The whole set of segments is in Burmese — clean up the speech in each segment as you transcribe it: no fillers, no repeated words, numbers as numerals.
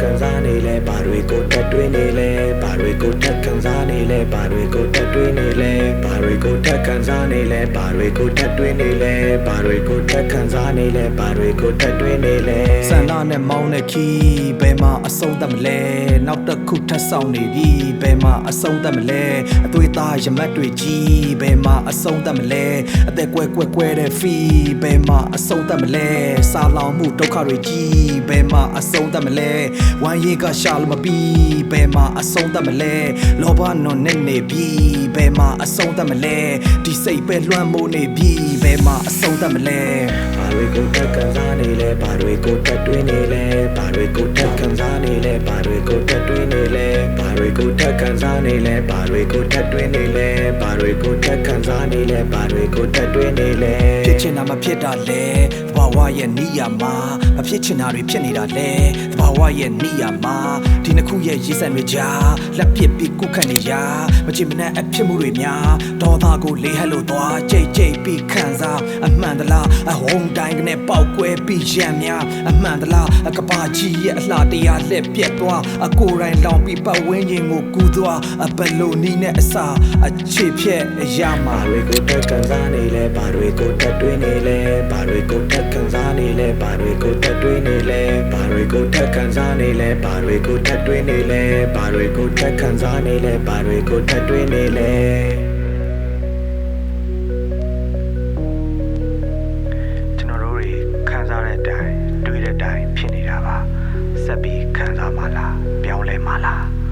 ကန်စားနေလဲဘာတွေကိုတက်တွင်းနေလဲဘာတွေကိုတက်ကန်စားနေလဲဘာတွေကိုတက်တွင်းနေလဲဘာတွေကိုတက်ကန်စားနေလဲဘာတွေကိုတက်တွင်းနေလဲဘာတွေကိုတက်ကန်စားနေလဲဘာတွေကိုတက်တွင်းနေလဲဆန္ဒနဲ့မောင်းတဲ့ခီးဘယ်မှာအဆုံးသတ်မလဲနောက်တစ်ခုထပ်ဆောင်နေပြီဘယ်မှာအဆုံးသတ်မလဲအသွေးသားရမတ်တွေကြီးဘယ်မှာအဆုံးသတ်မလဲအသက်ကွဲတဲ့ဖီဘယ်မှာအဆုံးသတ်မလဲစာလောင်မှုဒုက္ခတွေကြီးဘယ်မှာအဆုံးသတ်မလဲဝမ်းရည်ကရှာလို့မပြီးဘယ်မှာအဆုံးသတ်မလဲလောဘနွန်နဲ့နေပြီဘယ်မှာအဆုံးသတ်မလဲဒီစိတ်ပဲလွှမ်းမိုးနေပြီဘယ်မှာအဆုံးသတ်မလဲဘာတွေကိုတက်ကန်စားနေလဲဘာတွေကိုတက်တွင်းနေလဲဘာတွေကိုတက်ကန်စားနေလဲဘာတွေကိုတက်တွင်းနေလဲဘာတွေကိုတက်ကန်စားနေလဲဘာတွေကိုတက်တွင်းနေလဲဘာတွေကိုတက်ကန်စားနေလဲဘာတွေကိုတက်တွင်းနေလဲဖြစ်ချင်တာမဖြစ်တာလဲသဘာဝရဲ့နိယာမှာမဖြစ်ချင်တာတွေဖြစ်နေတာလဲသဘာဝရဲ့နိယာမှာဒီနှစ်ခုရဲ့ရည်စံတွေကြားလက်ပစ်ပြီးကုခတ်နေရမချင်မနဲ့အဖြစ်မှုတွေများဒေါသကိုလေးဟက်လို့သွားကြိတ်ပြီးခံစားအမှန်တလားအဟုန်တိုင်းကနေပေါက်ကွဲပြီးရံများအမှန်တလားအကဘာကြီးရဲ့အလှတရားလက်ပြက်သွားအကိုယ်တိုင်းလောင်ပြီးပတ်ဝန်းကျင်ကိုကူးသွားအဘလိုနီးနဲ့အစာအခြေဖြက်ရမှာတွေကိုတက်ကန်စားနေလဲဘာတွေကိုတက်တွင်းနေလဲဘာတွေကိုတက်ကန်စားနေလဲဘာတွေကိုတက်တွင်းနေလဲဘာတွေကိုတက်ကန်စားနေလဲဘာတွေကိုတက်တွင်းနေလဲဘာတွေကိုတက်ကန်စားနေလဲဘာတွေကိုတက်တွင်းနေလဲကျွန်တော်တို့တွေခံစားတဲ့အတိုင်းတွေးတဲ့အတိုင်းဖြစ်နေတာပါဆက်ပြီးခံစားမှလားပြောင်းလဲမှလား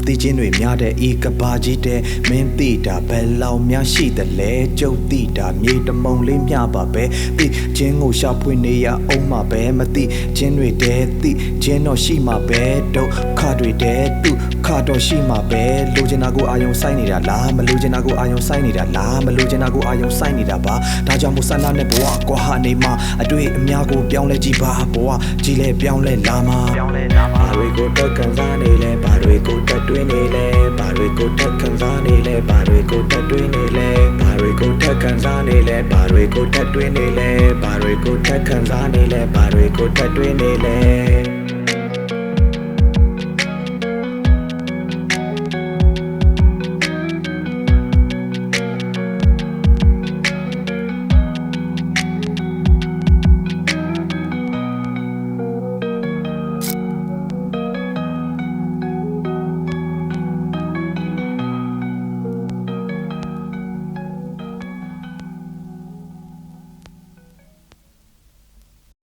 သိချင်းတွေများတဲ့ဤကဘာကြီးတဲ့မင်းသိတာဘယ်လောက်များရှိတယ်လဲကျုပ်သိတာမြေတမုံလေးမြပါပဲသိချင်းကိုရှာဖွေနေရအောင်မှာပဲမသိချင်းတွေတဲ့သိချင်းတော့ရှိမှာပဲဒုက္ခတွေတဲ့သူခါတော့ရှိမှာပဲလိုချင်တာကိုအာယုံဆိုင်နေတာလားမလိုချင်တာကိုအာယုံဆိုင်နေတာလားမလိုချင်တာကိုအာယုံဆိုင်နေတာပါဒါကြောင့်မို့ဆန္ဒနဲ့ဘဝကွာဟာနေမှာအတွေ့အများကိုပြောင်းလဲကြည့်ပါဘဝကြီးလဲပြောင်းလဲလာမှာဘာတွေကိုတက်ကန်စားနေလဲဘာတွေကိုတက်တွင်းနေလဲဘာတွေကိုတက်ကန်စားနေလဲဘာတွေကိုတက်တွင်းနေလဲဘာတွေကိုတက်ကန်စားနေလဲဘာတွေကိုတက်တွင်းနေလဲဘာတွေကိုတက်ကန်စားနေလဲဘာတွေကိုတက်တွင်းနေလဲ